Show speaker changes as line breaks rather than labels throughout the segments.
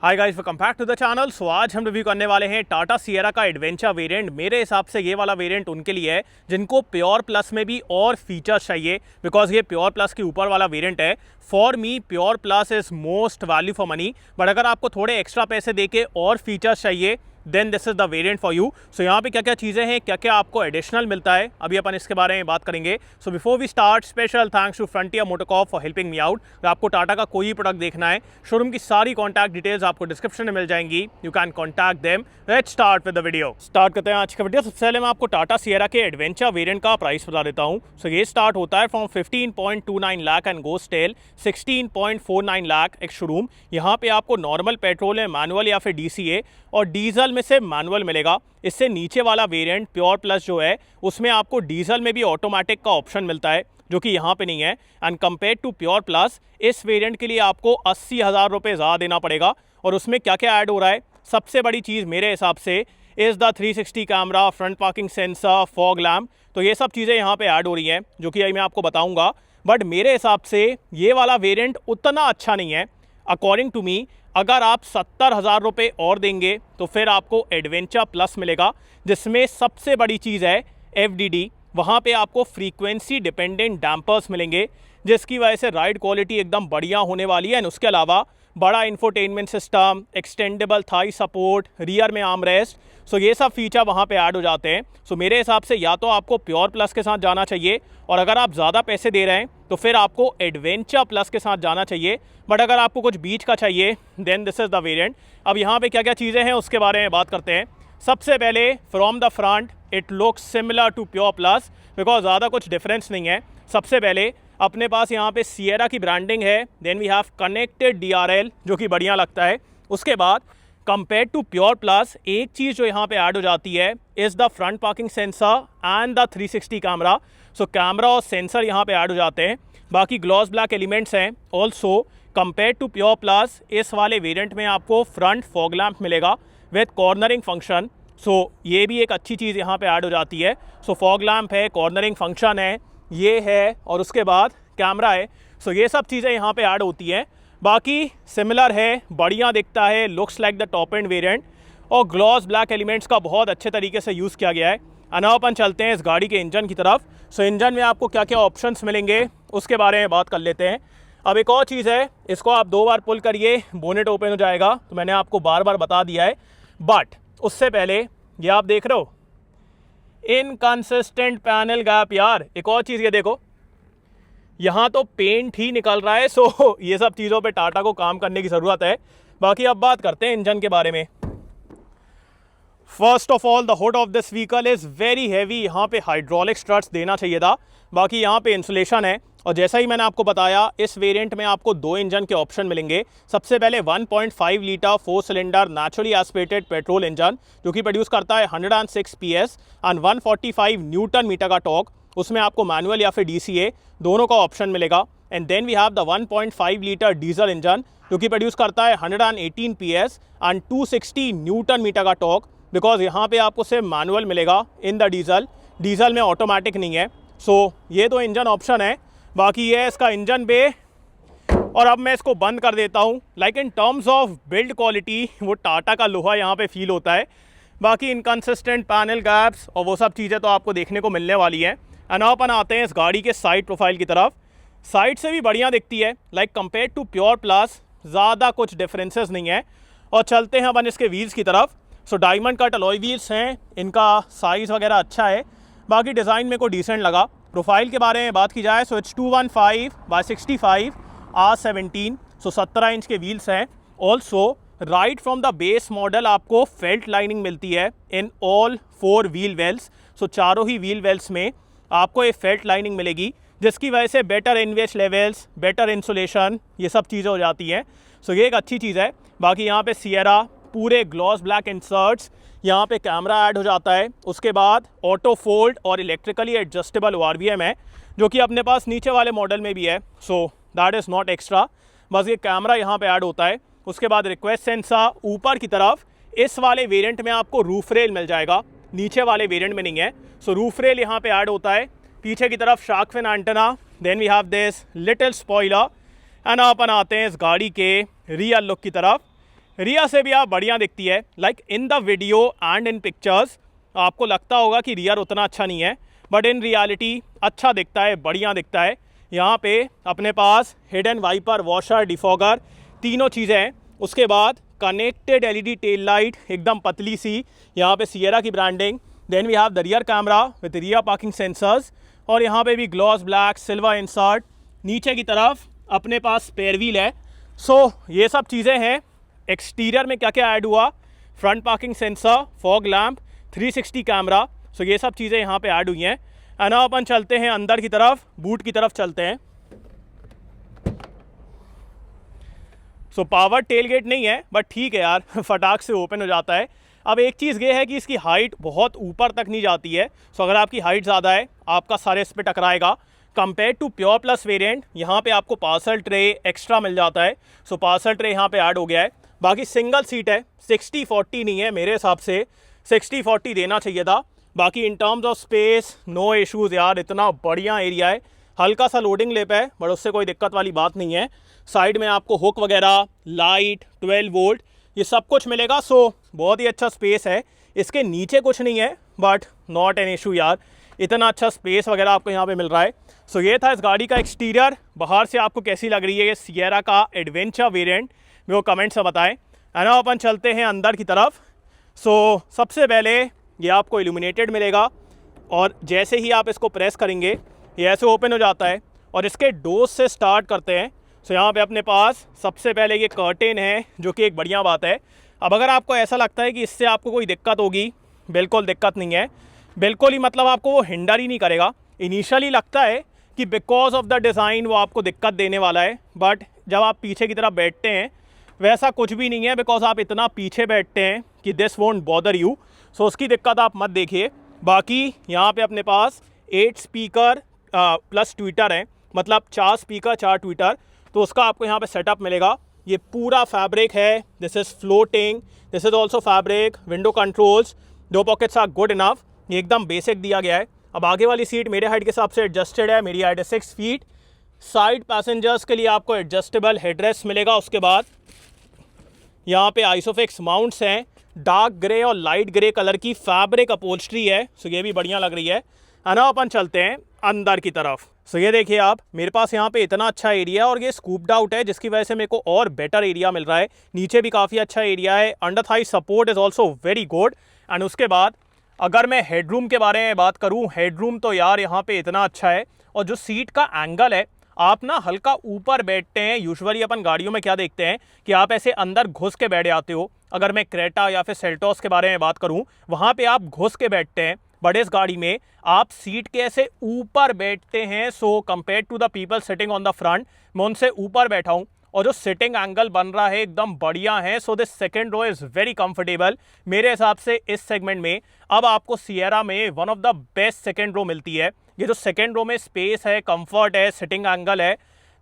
Hi guys, welcome back to the channel. So आज हम review करने वाले हैं टाटा सिएरा का एडवेंचर वेरिएंट। मेरे हिसाब से ये वाला वेरिएंट उनके लिए है जिनको प्योर प्लस में भी और फीचर्स चाहिए, बिकॉज ये प्योर प्लस के ऊपर वाला वेरिएंट है। For me pure plus is most value for money, but अगर आपको थोड़े एक्स्ट्रा पैसे देके और फीचर्स चाहिए then this is the variant for you. So यहाँ पे क्या क्या चीज़ें हैं, क्या क्या आपको एडिशनल मिलता है, अभी अपन इसके बारे में बात करेंगे। So before we start, special thanks to Frontier MotoCorp for helping me out. अगर आपको टाटा का कोई प्रोडक्ट देखना है, शोरूम की सारी कॉन्टैक्ट डिटेल्स आपको डिस्क्रिप्शन में मिल जाएंगी, you can contact them. Let's start with the video. Start करते हैं आज का वीडियो। सबसे पहले मैं आपको टाटा सिएरा के एडवेंचर वेरिएंट का प्राइस बता देता हूँ। सो ये स्टार्ट होता है from 15.29 lakh and goes till 16.49 lakh एक शोरूम। यहाँ पे आपको नॉर्मल पेट्रोल है, मैनुअल या फिर डीसीए, और डीजल में से मैनुअल मिलेगा। इससे नीचे वाला वेरिएंट प्योर प्लस जो है उसमें आपको डीजल में भी ऑटोमेटिक का ऑप्शन मिलता है, जो कि यहाँ पे नहीं है। And compare to pure plus इस वेरिएंट के लिए आपको 80,000 रुपये ज़्यादा देना पड़ेगा। और उसमें क्या क्या ऐड हो रहा है, सबसे बड़ी चीज़ मेरे हिसाब से is the 360 camera, front parking sensor, fog lamp. तो ये सब चीज़ें यहाँ पे ऐड हो रही हैं, जो कि मैं आपको बताऊँगा। बट मेरे हिसाब से ये वाला वेरिएंट उतना अच्छा नहीं है अकॉर्डिंग टू मी। अगर आप 70,000 रुपये और देंगे तो फिर आपको एडवेंचर प्लस मिलेगा, जिसमें सबसे बड़ी चीज़ है FDD। वहाँ पे आपको फ्रीक्वेंसी डिपेंडेंट डैम्पर्स मिलेंगे, जिसकी वजह से राइड क्वालिटी एकदम बढ़िया होने वाली है। उसके अलावा बड़ा infotainment system, extendable Thai support, rear में आर्म रेस्ट, सो ये सब फीचर वहाँ पे ऐड हो जाते हैं। सो मेरे हिसाब से या तो आपको प्योर प्लस के साथ जाना चाहिए, और अगर आप ज़्यादा पैसे दे रहे हैं तो फिर आपको एडवेंचर प्लस के साथ जाना चाहिए। बट अगर आपको कुछ बीच का चाहिए then this is the variant. अब यहाँ पे क्या क्या चीज़ें हैं उसके बारे में बात करते हैं। सबसे पहले from the front it looks similar to pure plus, because ज़्यादा कुछ डिफरेंस नहीं है। सबसे पहले अपने पास यहाँ पे सिएरा की ब्रांडिंग है, then we have connected DRL, जो कि बढ़िया लगता है। उसके बाद कंपेयर टू प्योर प्लस एक चीज़ जो यहाँ पे ऐड हो जाती है is the front parking sensor and the 360 camera. So camera और सेंसर यहाँ पे ऐड हो जाते हैं। बाकी ग्लॉस ब्लैक एलिमेंट्स हैं। Also compare to pure plus इस वाले वेरिएंट में आपको फ्रंट फॉग लैम्प मिलेगा विद कॉर्नरिंग फंक्शन। सो ये भी एक अच्छी चीज़ यहाँ पे ऐड हो जाती है। सो फॉग लैम्प है, कॉर्नरिंग फंक्शन है, ये है, और उसके बाद कैमरा है। सो ये सब चीज़ें यहाँ पे ऐड होती हैं। बाकी सिमिलर है, बढ़िया दिखता है, looks like the top end variant, और ग्लॉस ब्लैक एलिमेंट्स का बहुत अच्छे तरीके से यूज़ किया गया है। अब अपन चलते हैं इस गाड़ी के इंजन की तरफ। सो इंजन में आपको क्या क्या ऑप्शंस मिलेंगे उसके बारे में बात कर लेते हैं। अब एक और चीज़ है, इसको आप 2 बार पुल करिए, बोनेट ओपन हो जाएगा, तो मैंने आपको बार बार बता दिया है। बट उससे पहले ये आप देख रहे हो इनकंसिस्टेंट पैनल गैप। यार एक और चीज़ ये देखो, यहाँ तो पेंट ही निकल रहा है। सो ये सब चीज़ों पे टाटा को काम करने की ज़रूरत है। बाकी अब बात करते हैं इंजन के बारे में। First of all the hood of this vehicle is very heavy. यहाँ पे हाइड्रोलिक स्ट्रट्स देना चाहिए था। बाकी यहाँ पे इंसुलेशन है, और जैसा ही मैंने आपको बताया इस वेरिएंट में आपको 2 इंजन के ऑप्शन मिलेंगे। सबसे पहले 1.5 litre 4 cylinder naturally aspirated petrol engine, जो कि प्रोड्यूस करता है 106 PS एंड 145 न्यूटन मीटर का टॉर्क। उसमें आपको मैनुअल या फिर DCA दोनों का ऑप्शन मिलेगा। And then we have the 1.5 litre diesel engine, जो कि प्रोड्यूस करता है 118 PS एंड 260 न्यूटन मीटर का टॉर्क। बिकॉज यहाँ पे आपको सिर्फ मैनुअल मिलेगा इन द डीजल में ऑटोमेटिक नहीं है। सो ये तो इंजन ऑप्शन है। बाकी ये है इसका इंजन बे, और अब मैं इसको बंद कर देता हूँ। Like in terms of build quality वो टाटा का लोहा यहाँ पे फील होता है। बाकी इनकंसिस्टेंट पैनल गैप्स और वो सब चीज़ें तो आपको देखने को मिलने वाली है। एंड अपन आते हैं इस गाड़ी के साइड प्रोफाइल की तरफ। साइड से भी बढ़िया दिखती है, like compare to pure plus ज़्यादा कुछ डिफरेंसेस नहीं है। और चलते हैं अपन इसके व्हील्स की तरफ। So diamond cut alloy wheels हैं, इनका साइज़ वगैरह अच्छा है। बाकी डिज़ाइन मेरे को डिसेंट लगा। प्रोफाइल के बारे में बात की जाए so it's 215/65 R17, so 17 inch के व्हील्स हैं। Also right from the base model आपको फेल्ट लाइनिंग मिलती है इन ऑल 4 व्हील वेल्स। सो चारों ही व्हील वेल्स में आपको एक फेल्ट लाइनिंग मिलेगी, जिसकी वजह से better invest levels, better insulation, ये सब चीज़ें हो जाती हैं। सो ये एक अच्छी चीज़ है। बाकी यहाँ पे सिएरा पूरे ग्लॉस ब्लैक इंसर्ट्स, यहाँ पे कैमरा ऐड हो जाता है। उसके बाद ऑटो फोल्ड और इलेक्ट्रिकली एडजस्टेबल ORVM है, जो कि अपने पास नीचे वाले मॉडल में भी है। So that is not extra, बस ये कैमरा यहाँ पे ऐड होता है। उसके बाद रिक्वेस्ट सेंसर ऊपर की तरफ इस वाले वेरिएंट में आपको रूफ रेल मिल जाएगा, नीचे वाले वेरिएंट में नहीं है। सो रूफ रेल यहाँ पे ऐड होता है। पीछे की तरफ shark fin antenna, then we have this little spoiler. And अपन आते हैं इस गाड़ी के रियर लुक की तरफ। रिया से भी आप बढ़िया दिखती है। Like in the video and in pictures आपको लगता होगा कि रियर उतना अच्छा नहीं है, बट इन रियलिटी अच्छा दिखता है, बढ़िया दिखता है। यहाँ पे अपने पास हिडन वाइपर, वॉशर, डिफॉगर तीनों चीज़ें हैं। उसके बाद कनेक्टेड एलईडी टेल लाइट एकदम पतली सी, यहाँ पे सिएरा की branding. Then we have the rear camera with rear parking sensors, और यहाँ पे भी ग्लॉस ब्लैक सिल्वर इंसर्ट। नीचे की तरफ अपने पास स्पेयर व्हील है। सो ये सब चीज़ें हैं। एक्सटीरियर में क्या क्या ऐड हुआ, front parking sensor, fog lamp, 360 camera. So ये सब चीज़ें यहाँ पे ऐड हुई हैं। एंड अब अपन चलते हैं अंदर की तरफ, बूट की तरफ चलते हैं। सो पावर टेल गेट नहीं है, बट ठीक है यार फटाक से ओपन हो जाता है। अब एक चीज़ ये है कि इसकी हाइट बहुत ऊपर तक नहीं जाती है। सो अगर आपकी हाइट ज़्यादा है, आपका सारे इस पर टकराएगा। Compare to pure plus variant, यहाँ पे आपको पार्सल ट्रे एक्स्ट्रा मिल जाता है। सो पार्सल ट्रे यहाँ पे ऐड हो गया है। बाकी सिंगल सीट है, 60-40 नहीं है, मेरे हिसाब से 60-40 देना चाहिए था। बाकी in terms of space no issues यार, इतना बढ़िया एरिया है। हल्का सा लोडिंग लेप है, बट उससे कोई दिक्कत वाली बात नहीं है। साइड में आपको हुक वगैरह, लाइट, 12 वोल्ट, ये सब कुछ मिलेगा। सो बहुत ही अच्छा स्पेस है। इसके नीचे कुछ नहीं है, बट नॉट एन इशू यार, इतना अच्छा स्पेस वगैरह आपको यहाँ पे मिल रहा है। सो ये था इस गाड़ी का एक्सटीरियर। बाहर से आपको कैसी लग रही है ये सिएरा का एडवेंचर वेरिएंट, मेरे को कमेंट से बताएं। है ना, अपन चलते हैं अंदर की तरफ। सो सबसे पहले ये आपको इल्यूमिनेटेड मिलेगा, और जैसे ही आप इसको प्रेस करेंगे ये ऐसे ओपन हो जाता है। और इसके डोर्स से स्टार्ट करते हैं। सो यहाँ पे अपने पास सबसे पहले ये कर्टेन है, जो कि एक बढ़िया बात है। अब अगर आपको ऐसा लगता है कि इससे आपको कोई दिक्कत होगी, बिल्कुल दिक्कत नहीं है। बिल्कुल ही मतलब आपको वो हिंडर ही नहीं करेगा। इनिशियली लगता है कि बिकॉज ऑफ द डिज़ाइन वो आपको दिक्कत देने वाला है, बट जब आप पीछे की तरफ बैठते हैं वैसा कुछ भी नहीं है, बिकॉज आप इतना पीछे बैठते हैं कि दिस वोंट बॉदर यू। सो उसकी दिक्कत आप मत देखिए। बाकी यहाँ पे अपने पास 8 स्पीकर प्लस ट्विटर है, मतलब 4 स्पीकर 4 ट्विटर, तो उसका आपको यहाँ पे सेटअप मिलेगा। ये पूरा फैब्रिक है, this is floating, this is also fabric. Window controls, 2 pockets are good enough, ये एकदम बेसिक दिया गया है। अब आगे वाली सीट मेरे हाइट के हिसाब से एडजस्टेड है, मेरी हाइट है 6 फीट। साइड पैसेंजर्स के लिए आपको एडजस्टेबल हेडरेस्ट मिलेगा। उसके बाद यहाँ पे आइसोफिक्स माउंट्स हैं, डार्क ग्रे और लाइट ग्रे कलर की फैब्रिक अपहोल्स्ट्री है। सो ये भी बढ़िया लग रही है। ना अपन चलते हैं अंदर की तरफ। सो ये देखिए आप, मेरे पास यहाँ पे इतना अच्छा एरिया, और ये स्कूप्ड आउट है, जिसकी वजह से मेरे को और बेटर एरिया मिल रहा है। नीचे भी काफ़ी अच्छा एरिया है। Under Thai support is also very good. And उसके बाद अगर मैं हेडरूम के बारे में बात करूँ, हेडरूम तो यार यहाँ पे इतना अच्छा है। और जो सीट का एंगल है, आप ना हल्का ऊपर बैठते हैं। यूजुअली अपन गाड़ियों में क्या देखते हैं कि आप ऐसे अंदर घुस के बैठ जाते हो। अगर मैं क्रेटा या फिर सेल्टोस के बारे में बात करूं, वहाँ पे आप घुस के बैठते हैं, बट इस गाड़ी में आप सीट के ऐसे ऊपर बैठते हैं। So compare to the people sitting on the front, मैं उनसे ऊपर बैठा हूँ, और जो सिटिंग एंगल बन रहा है एकदम बढ़िया है। So this second row is very comfortable मेरे हिसाब से। इस सेगमेंट में अब आपको सिएरा में one of the best second row मिलती है। ये जो सेकेंड रो में स्पेस है, कंफर्ट है, सिटिंग एंगल है,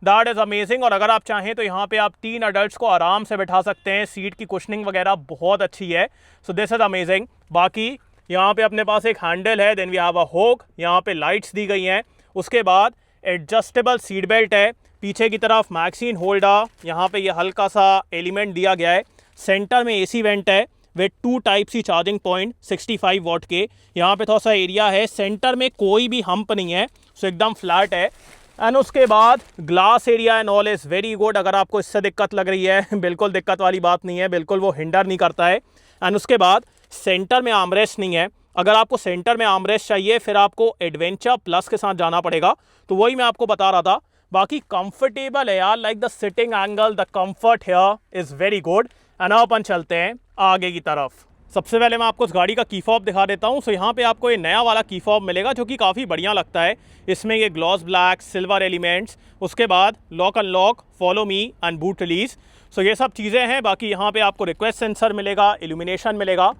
दैट इज़ अमेजिंग। और अगर आप चाहें तो यहाँ पे आप 3 अडल्ट्स को आराम से बैठा सकते हैं। सीट की कुशनिंग वगैरह बहुत अच्छी है। So this is amazing. बाकी यहाँ पे अपने पास एक हैंडल है, then we have a hook, यहाँ पे लाइट्स दी गई हैं। उसके बाद एडजस्टेबल सीट बेल्ट है। पीछे की तरफ मैगजीन होल्डर, यहाँ पे ये हल्का सा एलिमेंट दिया गया है। सेंटर में एसी वेंट है with 2 type C charging point 65 watt के। यहाँ पे थोड़ा सा एरिया है, सेंटर में कोई भी हम्प नहीं है, सो एकदम फ्लैट है। एंड उसके बाद glass area and all is very good. अगर आपको इससे दिक्कत लग रही है, बिल्कुल दिक्कत वाली बात नहीं है, बिल्कुल वो हिंडर नहीं करता है। एंड उसके बाद सेंटर में आर्मरेस्ट नहीं है। अगर आपको सेंटर में आर्मरेस्ट चाहिए, फिर आपको एडवेंचर प्लस के साथ जाना पड़ेगा, तो वही मैं आपको बता रहा था। बाकी कंफर्टेबल है यार, like the sitting angle, the comfort here is very good. And अपन चलते हैं आगे की तरफ। सबसे पहले मैं आपको इस गाड़ी का की फॉब दिखा देता हूँ। सो यहाँ पे आपको ये नया वाला की फॉब मिलेगा, जो कि काफ़ी बढ़िया लगता है। इसमें ये ग्लॉस ब्लैक सिल्वर एलिमेंट्स, उसके बाद lock unlock, follow me and boot release, so ये सब चीज़ें हैं। बाकी यहाँ पे आपको रिक्वेस्ट सेंसर मिलेगा, इल्यूमिनेशन मिलेगा।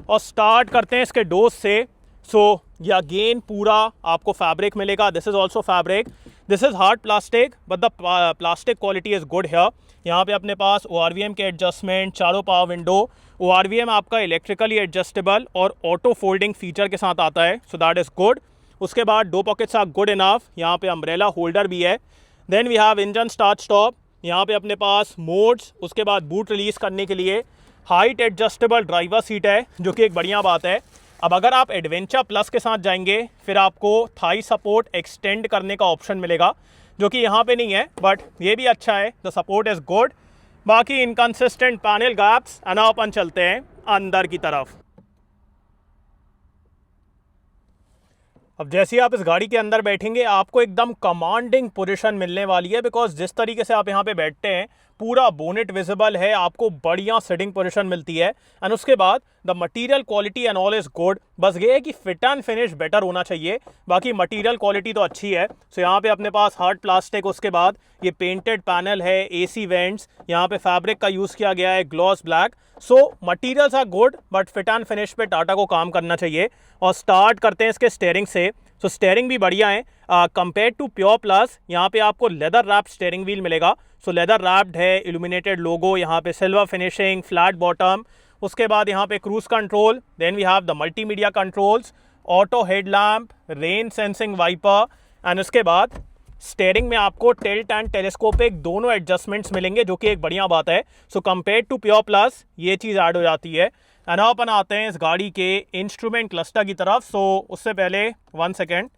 और स्टार्ट करते हैं इसके डोज से। सो ये अगेन पूरा आपको फैब्रिक मिलेगा, this is also fabric, this is hard plastic, but the plastic quality is good here. यहाँ पे अपने पास ORVM के एडजस्टमेंट, चारों पावर विंडो। ORVM आपका इलेक्ट्रिकली एडजस्टेबल और ऑटो फोल्डिंग फीचर के साथ आता है, सो दैट इज़ गुड। उसके बाद 2 पॉकेट्स आर गुड इनफ, यहाँ पे अम्ब्रेला होल्डर भी है। Then we have engine start stop, यहाँ पे अपने पास मोड्स, उसके बाद बूट रिलीज़ करने के लिए हाइट एडजस्टेबल ड्राइवर सीट है, जो कि एक बढ़िया बात है। अब अगर आप एडवेंचर प्लस के साथ जाएंगे फिर आपको थाई सपोर्ट एक्सटेंड करने का ऑप्शन मिलेगा, जो कि यहाँ पे नहीं है, बट ये भी अच्छा है। The support is good. बाकी इनकंसिस्टेंट पैनल गैप्स। अना अपन चलते हैं अंदर की तरफ। अब जैसे ही आप इस गाड़ी के अंदर बैठेंगे आपको एकदम कमांडिंग पोजीशन मिलने वाली है, बिकॉज जिस तरीके से आप यहाँ पे बैठते हैं पूरा बोनेट विजिबल है, आपको बढ़िया सिटिंग पोजीशन मिलती है। एंड उसके बाद the material quality and all is good. बस ये है कि फिट एंड फिनिश बेटर होना चाहिए, बाकी मटेरियल क्वालिटी तो अच्छी है। सो यहाँ पे अपने पास हार्ड प्लास्टिक, उसके बाद ये पेंटेड पैनल है, एसी वेंट्स, यहाँ पे फैब्रिक का यूज़ किया गया है, gloss black. So materials are good, but fit and finish पे टाटा को काम करना चाहिए। और स्टार्ट करते हैं इसके स्टेयरिंग से। सो स्टेयरिंग भी बढ़िया है कंपेयर टू प्योर प्लस। यहाँ पे आपको लेदर रैप्ड स्टेयरिंग व्हील मिलेगा। सो लेदर रैप्ड है, इल्यूमिनेटेड लोगो, यहाँ पे सिल्वर फिनिशिंग, फ्लैट बॉटम। उसके बाद यहाँ पे cruise control, then we have the multimedia controls, auto headlamp, rain sensing wiper. And उसके बाद स्टेयरिंग में आपको टिल्ट एंड टेलीस्कोपिक दोनों एडजस्टमेंट्स मिलेंगे, जो कि एक बढ़िया बात है। So compare to pure plus ये चीज़ ऐड हो जाती है। एंड अब अपन आते हैं इस गाड़ी के इंस्ट्रूमेंट क्लस्टर की तरफ। सो उससे पहले 1 सेकेंड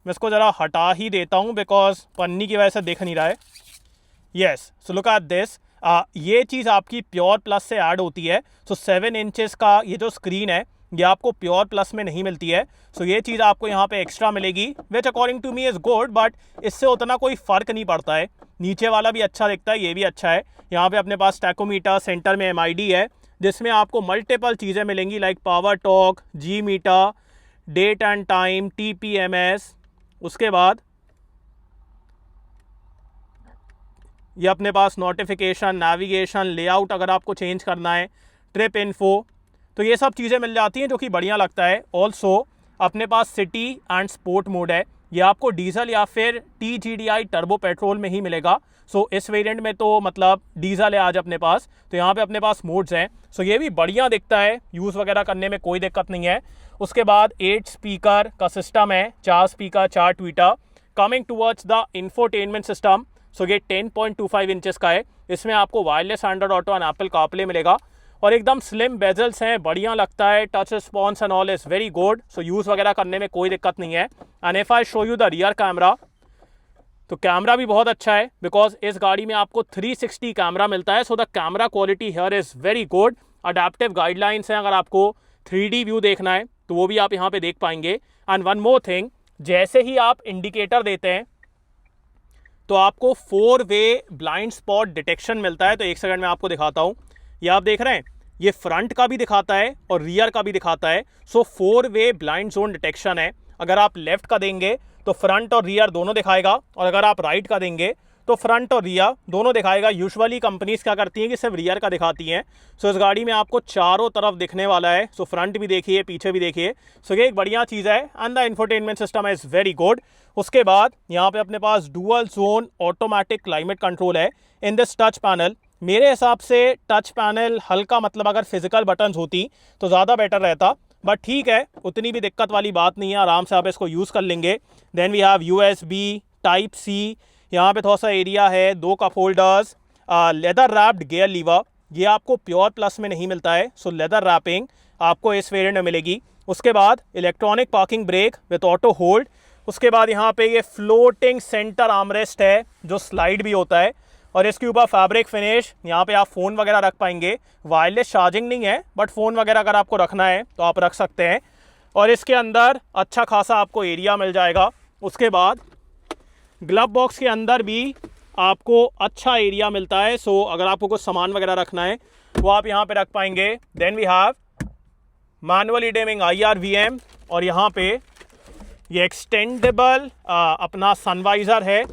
मैं इसको ज़रा हटा ही देता हूँ, बिकॉज पन्नी की वजह से दिख नहीं रहा है। Yes, so look at this. ये चीज़ आपकी प्योर प्लस से ऐड होती है। सो 7 इंचेस का ये जो स्क्रीन है ये आपको प्योर प्लस में नहीं मिलती है। सो ये चीज़ आपको यहाँ पे एक्स्ट्रा मिलेगी, which according to me is good, but इससे उतना कोई फ़र्क नहीं पड़ता है। नीचे वाला भी अच्छा दिखता है, ये भी अच्छा है। यहाँ पे अपने पास टैकोमीटर, सेंटर में MID है, जिसमें आपको मल्टीपल चीज़ें मिलेंगी, like power torque, G meter, date and time, TPMS। उसके बाद ये अपने पास नोटिफिकेशन, नेविगेशन, लेआउट अगर आपको चेंज करना है, ट्रिप इन्फो, तो ये सब चीज़ें मिल जाती हैं, जो कि बढ़िया लगता है। ऑल्सो अपने पास सिटी एंड स्पोर्ट मोड है, ये आपको डीजल या फिर TGDI टर्बो पेट्रोल में ही मिलेगा। सो इस वेरिएंट में तो मतलब डीजल है आज अपने पास, तो यहाँ पे अपने पास मोड्स हैं। सो ये भी बढ़िया दिखता है, यूज़ वगैरह करने में कोई दिक्कत नहीं है। उसके बाद 8 स्पीकर का सिस्टम है, 4 speaker, 4 tweeter. Coming towards the infotainment system, so ये 10.25 इंचेस का है। इसमें आपको wireless Android Auto and Apple CarPlay मिलेगा, और एकदम स्लिम बेजल्स हैं, बढ़िया लगता है। Touch response and all is very good, so use वगैरह करने में कोई दिक्कत नहीं है। And if I show you the rear camera, तो कैमरा भी बहुत अच्छा है, बिकॉज इस गाड़ी में आपको 360 कैमरा मिलता है। So the camera quality here is very good. Adaptive guidelines हैं, अगर आपको 3D व्यू देखना है तो वो भी आप यहाँ पे देख पाएंगे। एंड वन मोर थिंग, जैसे ही आप इंडिकेटर देते हैं तो आपको 4 वे ब्लाइंड स्पॉट डिटेक्शन मिलता है। तो एक सेकंड में आपको दिखाता हूँ, ये आप देख रहे हैं, ये फ्रंट का भी दिखाता है और रियर का भी दिखाता है। सो 4 वे ब्लाइंड जोन डिटेक्शन है। अगर आप लेफ्ट का देंगे तो फ्रंट और रियर दोनों दिखाएगा, और अगर आप राइट का देंगे तो फ्रंट और रियर दोनों दिखाएगा। यूजुअली कंपनीज क्या करती हैं कि सिर्फ रियर का दिखाती हैं। सो इस गाड़ी में आपको चारों तरफ दिखने वाला है। सो फ्रंट भी देखिए, पीछे भी देखिए। सो ये एक बढ़िया चीज़ है, and the infotainment system is very good. उसके बाद यहाँ पे अपने पास dual zone automatic climate control है इन दिस टच पैनल। मेरे हिसाब से टच पैनल हल्का, मतलब अगर फिजिकल बटन्स होती तो ज़्यादा बेटर रहता, बट ठीक है, उतनी भी दिक्कत वाली बात नहीं है, आराम से आप इसको यूज़ कर लेंगे। Then we have USB Type-C, यहाँ पे थोड़ा सा एरिया है, 2 cup holders, leather wrapped gear lever, ये आपको प्योर प्लस में नहीं मिलता है। सो लेदर रैपिंग आपको इस वेरिएंट में मिलेगी। उसके बाद electronic parking brake with auto hold. उसके बाद यहाँ पे ये फ्लोटिंग सेंटर आर्मरेस्ट है, जो स्लाइड भी होता है, और इसके ऊपर फैब्रिक फिनिश। यहाँ पे आप फ़ोन वगैरह रख पाएंगे। वायरलेस चार्जिंग नहीं है, बट फ़ोन वगैरह अगर आपको रखना है तो आप रख सकते हैं, और इसके अंदर अच्छा खासा आपको एरिया मिल जाएगा। उसके बाद ग्लव बॉक्स के अंदर भी आपको अच्छा एरिया मिलता है। सो अगर आपको कुछ सामान वगैरह रखना है वो आप यहाँ पे रख पाएंगे। Then we have manually dimming IRVM, और यहाँ पे ये एक्सटेंडेबल अपना सनवाइज़र है,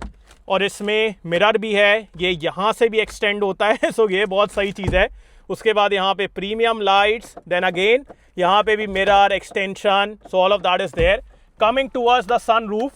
और इसमें मिरर भी है, ये यहाँ से भी एक्सटेंड होता है। सो ये बहुत सही चीज़ है। उसके बाद यहाँ पे प्रीमियम लाइट्स, देन अगेन यहाँ पे भी mirror extension. So all of that is there. Coming towards the sunroof,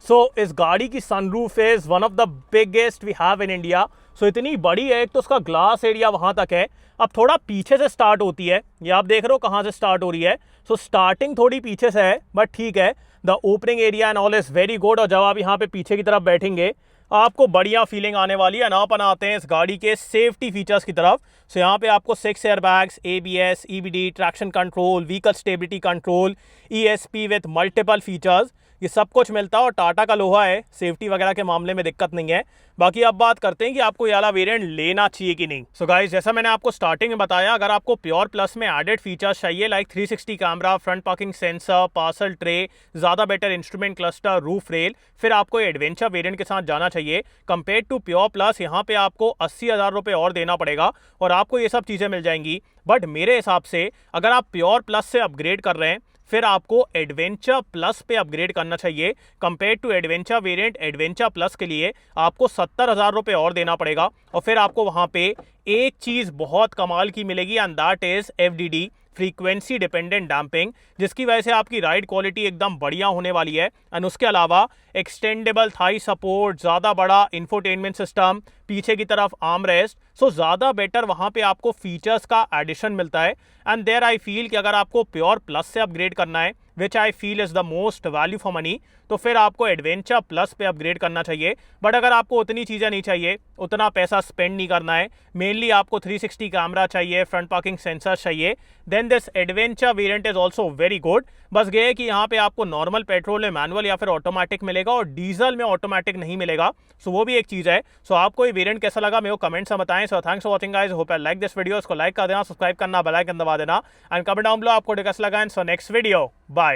so इस गाड़ी की sunroof is one of the biggest we have in India. So इतनी बड़ी है, एक तो उसका ग्लास एरिया वहाँ तक है। अब थोड़ा पीछे से स्टार्ट होती है, ये आप देख रहे हो कहाँ से स्टार्ट हो रही है। सो स्टार्टिंग थोड़ी पीछे से है, बट ठीक है। The opening area and all is very good. और जब आप यहाँ पे पीछे की तरफ बैठेंगे आपको बढ़िया फीलिंग आने वाली है। अपन आते हैं इस गाड़ी के सेफ्टी फीचर्स की तरफ। सो यहाँ पे आपको 6 airbags, ABS, EBD, traction control, vehicle stability control, ESP with multiple features, ये सब कुछ मिलता है और टाटा का लोहा है, सेफ्टी वगैरह के मामले में दिक्कत नहीं है। बाकी अब बात करते हैं कि आपको ये वाला वेरिएंट लेना चाहिए कि नहीं। सो गाइस, जैसा मैंने आपको स्टार्टिंग में बताया, अगर आपको प्योर प्लस में एडेड फीचर्स चाहिए like 360 camera, front parking sensor, parcel tray, ज़्यादा better instrument cluster, roof rail, फिर आपको एडवेंचर वेरिएंट के साथ जाना चाहिए। कंपेयर टू प्योर प्लस यहाँ पे आपको 80,000 रुपये और देना पड़ेगा और आपको ये सब चीज़ें मिल जाएंगी। बट मेरे हिसाब से अगर आप प्योर प्लस से अपग्रेड कर रहे हैं, फिर आपको एडवेंचर प्लस पे अपग्रेड करना चाहिए। Compare to adventure variant, adventure plus के लिए आपको 70,000 रुपये और देना पड़ेगा और फिर आपको वहाँ पे एक चीज़ बहुत कमाल की मिलेगी and that is FDD, frequency dependent damping, जिसकी वजह से आपकी राइड क्वालिटी एकदम बढ़िया होने वाली है। एंड उसके अलावा एक्सटेंडेबल थाई सपोर्ट, ज़्यादा बड़ा इंफोटेनमेंट सिस्टम, पीछे की तरफ आर्म रेस्ट, सो ज़्यादा बेटर वहाँ पे आपको फीचर्स का एडिशन मिलता है। एंड देयर आई फील कि अगर आपको प्योर प्लस से अपग्रेड करना है, which I feel is the most value for money, तो फिर आपको एडवेंचर प्लस पे अपग्रेड करना चाहिए। बट अगर आपको उतनी चीज़ें नहीं चाहिए, उतना पैसा स्पेंड नहीं करना है, मेनली आपको 360 कैमरा चाहिए, फ्रंट पार्किंग सेंसर चाहिए, then this adventure variant is also very good. बस ये है कि यहाँ पे आपको नॉर्मल पेट्रोल में मैनुअल या फिर ऑटोमेटिक मिलेगा और डीजल में ऑटोमेटिक नहीं मिलेगा। सो वो भी एक चीज़ है। सो आपको ये वेरिएंट कैसा लगा मेरे को कमेंट्स में बताएं। So thanks for watching guys, hope you like this video. इसको लाइक कर देना, सब्सक्राइब करना, बेल आइकन दबा देना एंड कमेंट डाउन बिलो आपको कैसा लगा। And so next video, bye.